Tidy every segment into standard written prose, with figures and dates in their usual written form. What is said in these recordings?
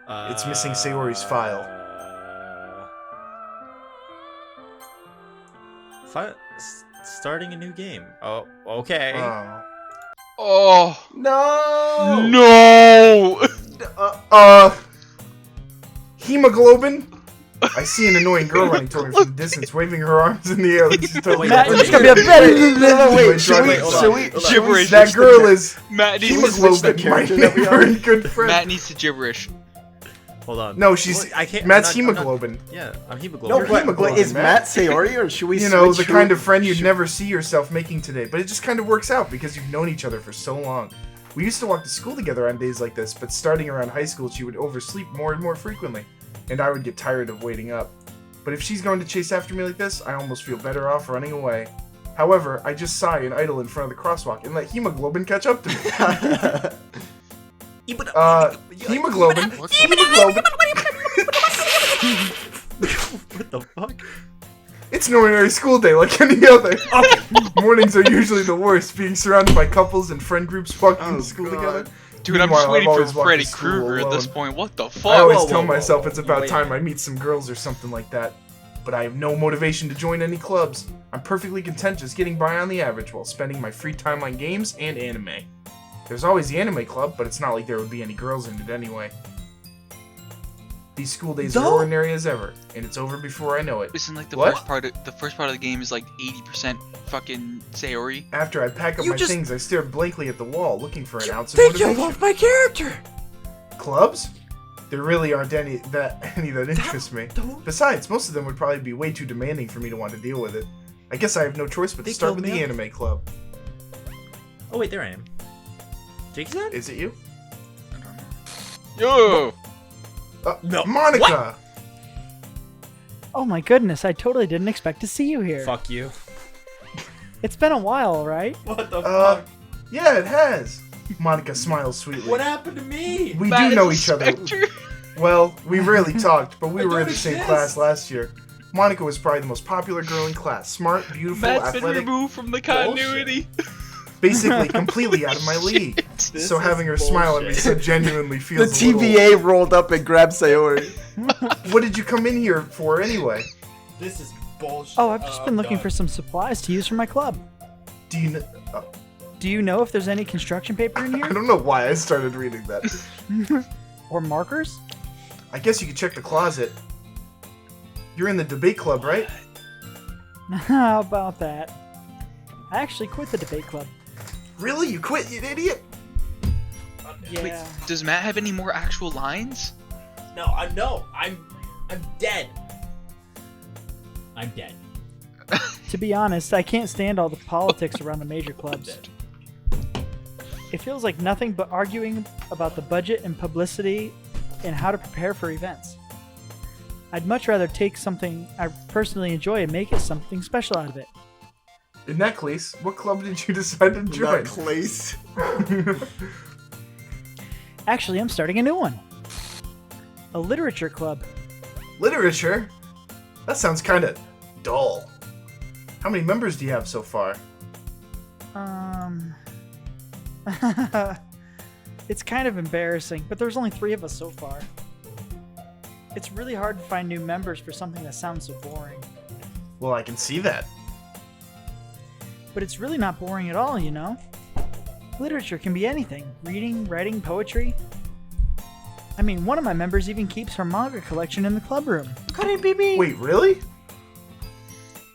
It's missing Sayori's file. Starting a new game. Oh, okay. Oh No! no! Hemoglobin? I see an annoying girl running toward me from the distance, waving her arms in the air like she's totally... Matt, it's gonna be a better... Wait, should we... Gibberish. That girl is... Matt needs to Hemoglobin, my neighbor and good friend. Matt needs to gibberish. Hold on. No, she's... I can't... Matt's hemoglobin. Yeah, I'm No, hemoglobin. You're hemoglobin, but is Matt. Matt Sayori, or should we You know, the switch kind who- of friend you'd never see yourself making today, but it just kind of works out because you've known each other for so long. We used to walk to school together on days like this, but starting around high school, she would oversleep more and more frequently, and I would get tired of waiting up. But if she's going to chase after me like this, I almost feel better off running away. However, I just sigh and idle in front of the crosswalk and let hemoglobin catch up to me. Hemoglobin. Hemoglobin. What the fuck? It's an ordinary school day like any other. Mornings are usually the worst, being surrounded by couples and friend groups walking to school together. Dude, I'm Meanwhile, just waiting I've for always walked Freddy to school Krueger at this alone. point. What the I fuck? always Whoa, tell whoa, myself whoa, it's about wait. time I meet some girls or something like that. But I have no motivation to join any clubs. I'm perfectly content just getting by on the average while spending my free time on games and anime. There's always the anime club, but it's not like there would be any girls in it anyway. These school days are ordinary as ever, and it's over before I know it. Isn't like the What? first part of the game is like 80% fucking Sayori? After I pack up You my just- things, I stare blankly at the wall, looking for an ounce of Think you motivation. love my character! Clubs? There really aren't any that interest me. Besides, most of them would probably be way too demanding for me to want to deal with it. I guess I have no choice but to They start killed with the me anime club. Oh wait, there I am. Jake's on? Is it you? I don't know. Yo! No. Monica! Oh my goodness, I totally didn't expect to see you here. Fuck you. It's been a while, right? What the Yeah, it has. Monica smiles sweetly. What happened to me? We Matt do is know a each other. specter. Well, we rarely talked, but we I were in don't the same exist. class last year. Monica was probably the most popular girl in class. Smart, beautiful, Matt's been athletic, removed from the continuity. basically completely out of my league. This So is having her smile at me so bullshit. genuinely The feels a little... TVA rolled up and grabbed Sayori. What did you come in here for anyway? This is bullshit. Oh, I've just been looking for some supplies to use for my club. Do you know... Do you know if there's any construction paper in I here? don't know why I started reading that. Or markers? I guess you could check the closet. You're in the debate club, right? How about that? I actually quit the debate club. Really? You quit, you idiot? Yeah. Wait, does Matt have any more actual lines? No, I'm dead. I'm dead. To be honest, I can't stand all the politics around the major clubs. It feels like nothing but arguing about the budget and publicity and how to prepare for events. I'd much rather take something I personally enjoy and make it something special out of it. In that case, what club did you decide to join? Place. Actually, I'm starting a new one. A literature club. Literature? That sounds kind of dull. How many members do you have so far? It's kind of embarrassing, but there's only 3 of us so far. It's really hard to find new members for something that sounds so boring. Well, I can see that. But it's really not boring at all, you know? Literature can be anything. Reading, writing, poetry. I mean, one of my members even keeps her manga collection in the club room. Could it be me? Wait, really?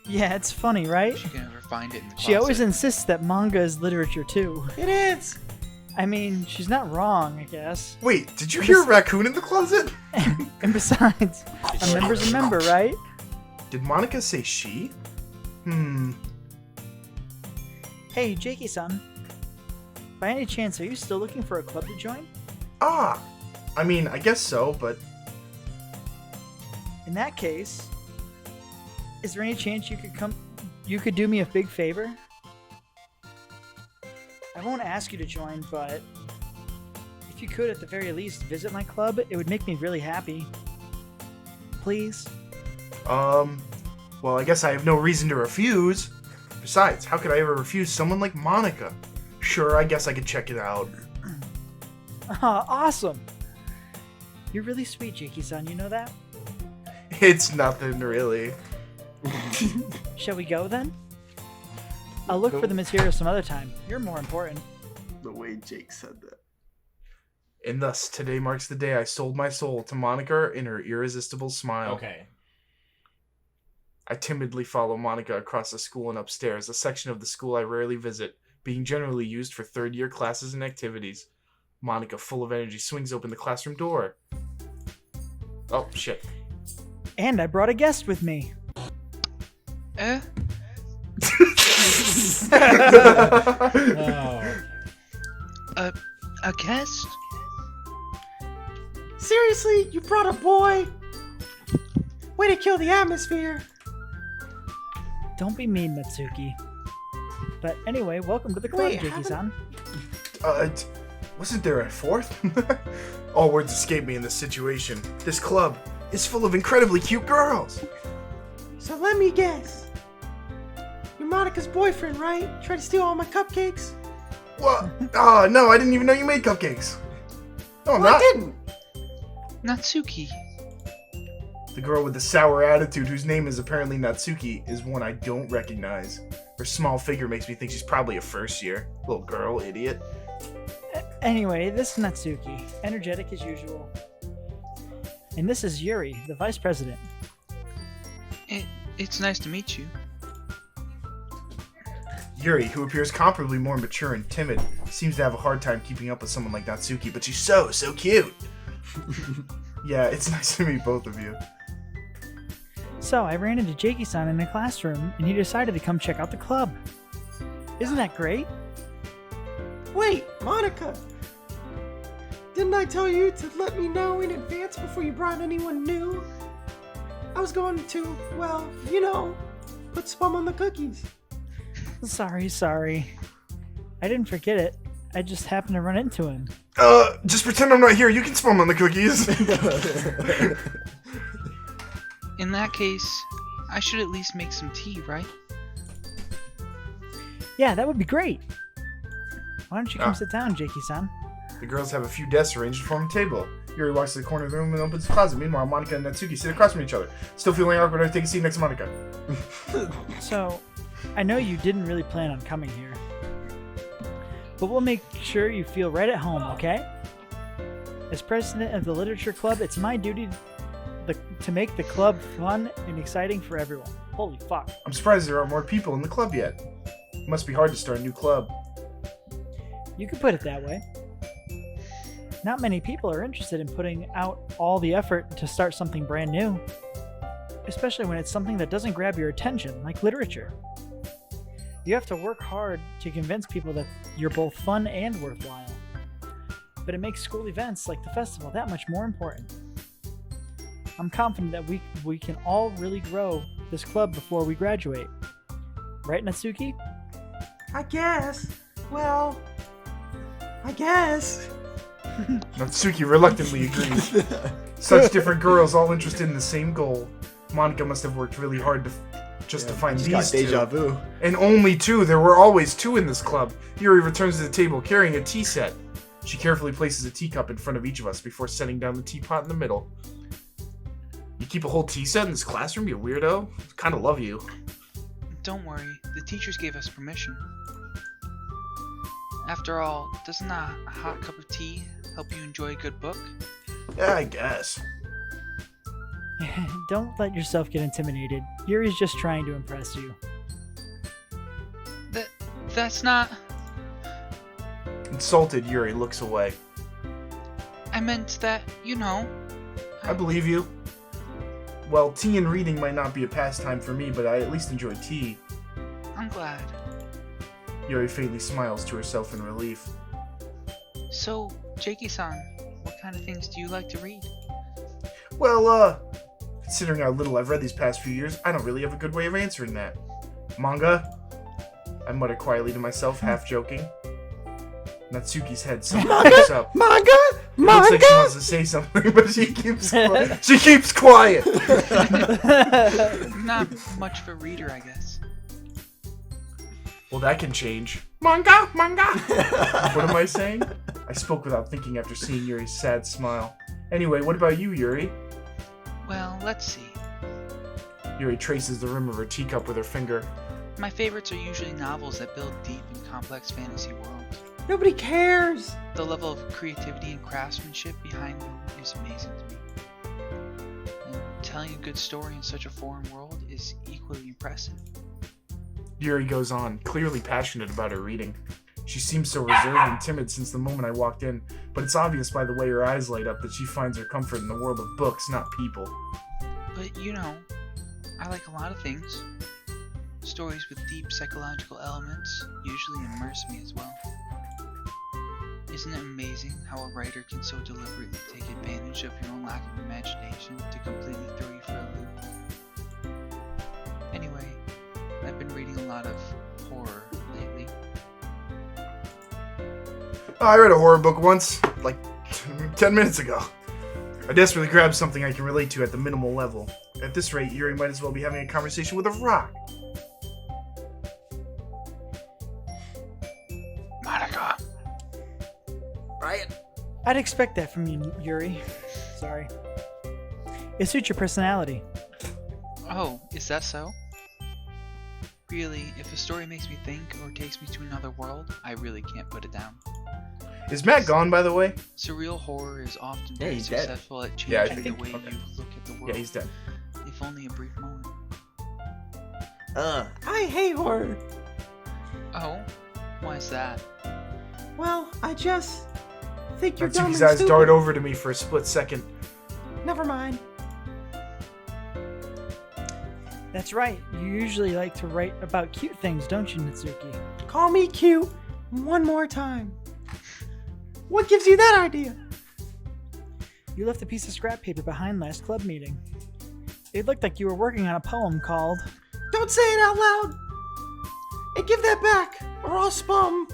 Yeah, it's funny, right? She can never find it in the closet. She always insists that manga is literature too. It is. I mean, she's not wrong, I guess. Wait, did you hear a raccoon in the closet? And besides, a member's a member, right? Did Monica say she? Hey, Jakey-san. By any chance, are you still looking for a club to join? Ah! I mean, I guess so, but... In that case, is there any chance you could do me a big favor? I won't ask you to join, but if you could at the very least visit my club, it would make me really happy. Please? Well, I guess I have no reason to refuse. Besides, how could I ever refuse someone like Monica? Sure, I guess I could check it out. Awesome! You're really sweet, Jakey-san, you know that? It's nothing, really. Shall we go, then? I'll look for the material some other time. You're more important. The way Jake said that. And thus, today marks the day I sold my soul to Monica in her irresistible smile. Okay. I timidly follow Monica across the school and upstairs, a section of the school I rarely visit, being generally used for third-year classes and activities. Monica, full of energy, swings open the classroom door. Oh, shit. And I brought a guest with me. Eh? Oh. A guest? Seriously, you brought a boy? Way to kill the atmosphere. Don't be mean, Natsuki. But anyway, welcome to the club, Wait, Jakey-san. Wasn't there a fourth? All words escape me in this situation. This club is full of incredibly cute girls. So let me guess. You're Monica's boyfriend, right? Tried to steal all my cupcakes? What? Oh, no, I didn't even know you made cupcakes. No, I'm Well, not. I didn't. Natsuki. The girl with the sour attitude, whose name is apparently Natsuki, is one I don't recognize. Her small figure makes me think she's probably a first year. Little girl, idiot. Anyway, this is Natsuki, energetic as usual. And this is Yuri, the vice president. It's nice to meet you. Yuri, who appears comparably more mature and timid, seems to have a hard time keeping up with someone like Natsuki, but she's so cute. Yeah, it's nice to meet both of you. So, I ran into Jakey-san in the classroom, and he decided to come check out the club. Isn't that great? Wait, Monica. Didn't I tell you to let me know in advance before you brought anyone new? I was going to, well, you know, put spum on the cookies. Sorry. I didn't forget it. I just happened to run into him. Just pretend I'm not here. You can spum on the cookies. In that case, I should at least make some tea, right? Yeah, that would be great. Why don't you come Ah. sit down, Jakey-san? The girls have a few desks arranged to form a table. Yuri walks to the corner of the room and opens the closet. Meanwhile, Monica and Natsuki sit across from each other. Still feeling awkward, I take a seat next to Monica. So, I know you didn't really plan on coming here. But we'll make sure you feel right at home, okay? As president of the literature club, it's my duty to make the club fun and exciting for everyone. Holy fuck. I'm surprised there aren't more people in the club yet. It must be hard to start a new club. You could put it that way. Not many people are interested in putting out all the effort to start something brand new. Especially when it's something that doesn't grab your attention, like literature. You have to work hard to convince people that you're both fun and worthwhile. But it makes school events like the festival that much more important. I'm confident that we can all really grow this club before we graduate. Right, Natsuki? I guess. Well, I guess. Natsuki reluctantly agrees. Such different girls, all interested in the same goal. Monica must have worked really hard to find Just these got deja two. vu. And only two. There were always two in this club. Yuri returns to the table carrying a tea set. She carefully places a teacup in front of each of us before setting down the teapot in the middle. You keep a whole tea set in this classroom, you weirdo? Kinda love you. Don't worry, the teachers gave us permission. After all, doesn't a hot cup of tea help you enjoy a good book? Yeah, I guess. Don't let yourself get intimidated. Yuri's just trying to impress you. That's not... Insulted, Yuri looks away. I meant that, you know... I believe you. Well, tea and reading might not be a pastime for me, but I at least enjoy tea. I'm glad. Yuri faintly smiles to herself in relief. So, Jakey-san, what kind of things do you like to read? Well, considering how little I've read these past few years, I don't really have a good way of answering that. Manga? I mutter quietly to myself, half joking. Natsuki's head suddenly picks up. Manga? It looks like she wants to say something, but she keeps quiet. Not much of a reader, I guess. Well, that can change. Manga! What am I saying? I spoke without thinking after seeing Yuri's sad smile. Anyway, what about you, Yuri? Well, let's see. Yuri traces the rim of her teacup with her finger. My favorites are usually novels that build deep and complex fantasy worlds. Nobody cares. The level of creativity and craftsmanship behind them is amazing to me. And telling a good story in such a foreign world is equally impressive. Yuri goes on, clearly passionate about her reading. She seems so reserved and timid since the moment I walked in, but it's obvious by the way her eyes light up that she finds her comfort in the world of books, not people. But you know, I like a lot of things. Stories with deep psychological elements usually immerse me as well. Isn't it amazing how a writer can so deliberately take advantage of your own lack of imagination to completely throw you for a loop? Anyway, I've been reading a lot of horror lately. I read a horror book once, like 10 minutes ago. I desperately grabbed something I can relate to at the minimal level. At this rate, Yuri might as well be having a conversation with a rock. Monica! Ryan. I'd expect that from you, Yuri. Sorry. It suits your personality. Oh, is that so? Really, if a story makes me think or takes me to another world, I really can't put it down. Is Matt gone, by the way? Surreal horror is often Yeah, very he's dead. successful at Yeah, I changing think- the way okay. you look at the world, Yeah, he's dead. if only a brief moment. I hate horror. Oh, why is that? Well, I just think you're dumb Natsuki's and eyes stupid. dart over to me for a split second. Never mind. That's right. You usually like to write about cute things, don't you, Natsuki? Call me cute one more time. What gives you that idea? You left a piece of scrap paper behind last club meeting. It looked like you were working on a poem called... Don't say it out loud. And give that back, or I'll spum.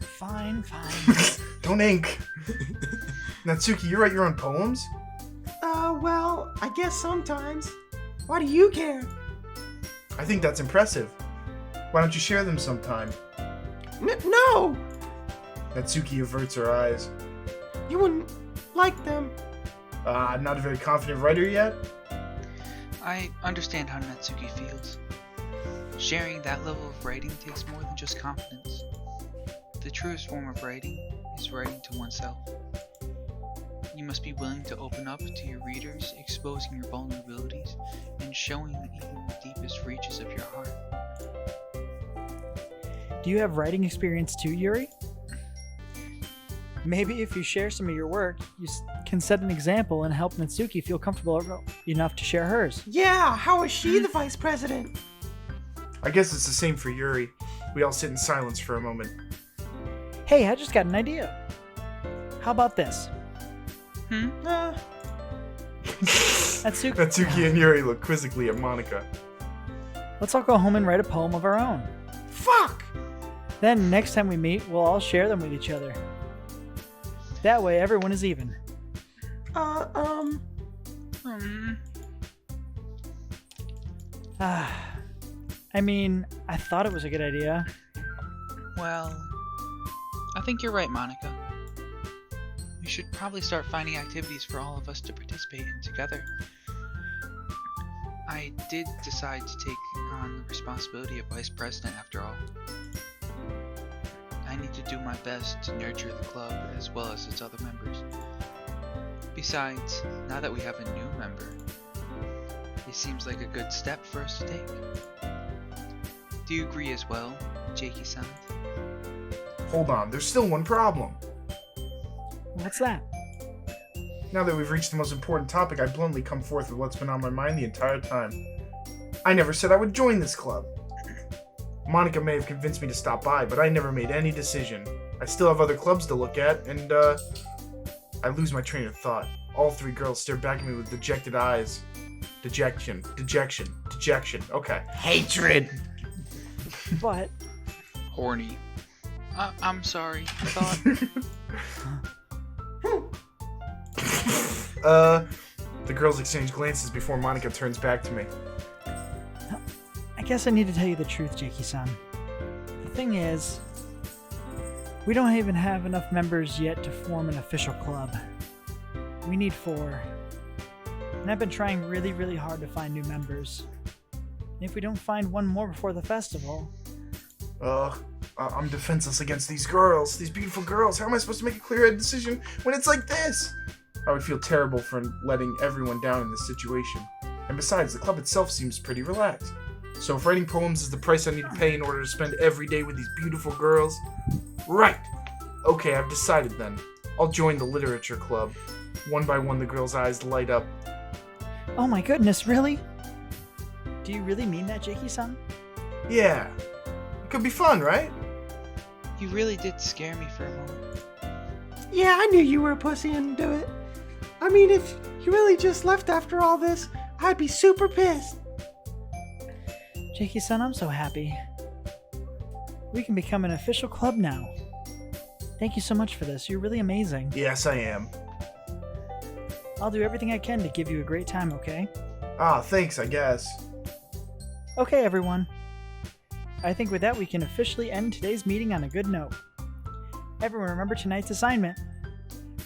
Fine, fine. Don't ink. Natsuki, you write your own poems? Well, I guess sometimes. Why do you care? I think that's impressive. Why don't you share them sometime? No! Natsuki averts her eyes. You wouldn't like them. I'm not a very confident writer yet. I understand how Natsuki feels. Sharing that level of writing takes more than just confidence. The truest form of writing is writing to oneself. You must be willing to open up to your readers, exposing your vulnerabilities, and showing even the deepest reaches of your heart. Do you have writing experience too, Yuri? Maybe if you share some of your work, you can set an example and help Natsuki feel comfortable enough to share hers. Yeah, how is she the vice president? I guess it's the same for Yuri. We all sit in silence for a moment. Hey, I just got an idea. How about this? Natsuki, Natsuki and Yuri look quizzically at Monica. let's all go home and write a poem of our own. Fuck! Then next time we meet, we'll all share them with each other. That way, everyone is even. I mean, I thought it was a good idea. Well, I think you're right, Monica. We should probably start finding activities for all of us to participate in together. I did decide to take on the responsibility of vice president after all. I need to do my best to nurture the club as well as its other members. Besides, now that we have a new member, it seems like a good step for us to take. Do you agree as well, Jakey-san? Hold on, there's still one problem. What's that? Now that we've reached the most important topic, I bluntly come forth with what's been on my mind the entire time. I never said I would join this club. Monica may have convinced me to stop by, but I never made any decision. I still have other clubs to look at, and, I lose my train of thought. All three girls stare back at me with dejected eyes. Dejection. Okay. Hatred. But Horny. I'm sorry. I thought. The girls exchange glances before Monica turns back to me. I guess I need to tell you the truth, Jakey-san. The thing is, we don't even have enough members yet to form an official club. We need 4. And I've been trying really, really hard to find new members. And if we don't find one more before the festival... I'm defenseless against these girls. These beautiful girls. How am I supposed to make a clear-headed decision when it's like this? I would feel terrible for letting everyone down in this situation. And besides, the club itself seems pretty relaxed. So if writing poems is the price I need to pay in order to spend every day with these beautiful girls... Right! Okay, I've decided then. I'll join the literature club. One by one, the girls' eyes light up. Oh my goodness, really? Do you really mean that, Jakey-san? Yeah. It could be fun, right? You really did scare me for a moment. Yeah, I knew you were a pussy and do it. I mean, if you really just left after all this, I'd be super pissed. Jakey-san, I'm so happy. We can become an official club now. Thank you so much for this. You're really amazing. Yes, I am. I'll do everything I can to give you a great time, okay? Ah, thanks, I guess. Okay, everyone. I think with that we can officially end today's meeting on a good note. Everyone remember tonight's assignment.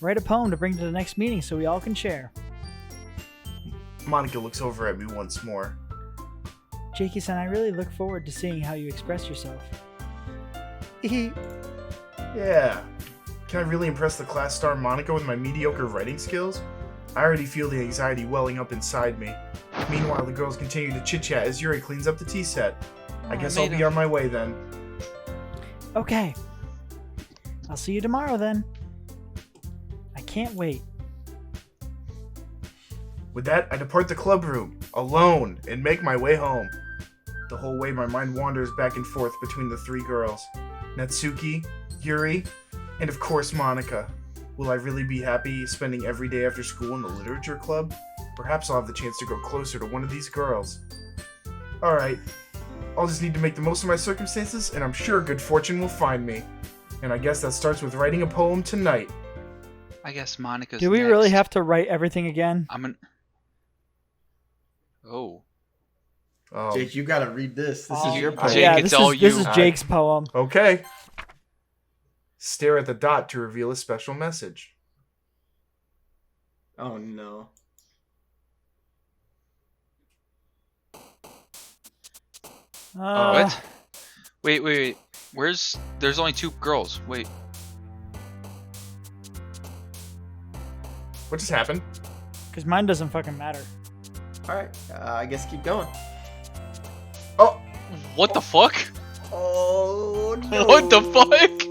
Write a poem to bring to the next meeting so we all can share. Monika looks over at me once more. Jakey-san, I really look forward to seeing how you express yourself. Yeah. Can I really impress the class star Monika with my mediocre writing skills? I already feel the anxiety welling up inside me. Meanwhile, the girls continue to chit-chat as Yuri cleans up the tea set. I guess I'll be on my way then. Okay. I'll see you tomorrow then. I can't wait. With that, I depart the club room, alone, and make my way home. The whole way my mind wanders back and forth between the 3 girls. Natsuki, Yuri, and of course Monika. Will I really be happy spending every day after school in the literature club? Perhaps I'll have the chance to grow closer to one of these girls. Alright, I'll just need to make the most of my circumstances, and I'm sure good fortune will find me. And I guess that starts with writing a poem tonight. I guess Monica's Do we next. really have to write everything again? Oh. Jake, you gotta read this. This is your Jake, poem. Yeah, it's this all is this you. is Jake's poem. Okay. Stare at the dot to reveal a special message. Oh no. What? Wait. There's only 2 girls. Wait. What just happened? Because mine doesn't fucking matter. Alright, I guess keep going. Oh! What the fuck? Oh no. What the fuck?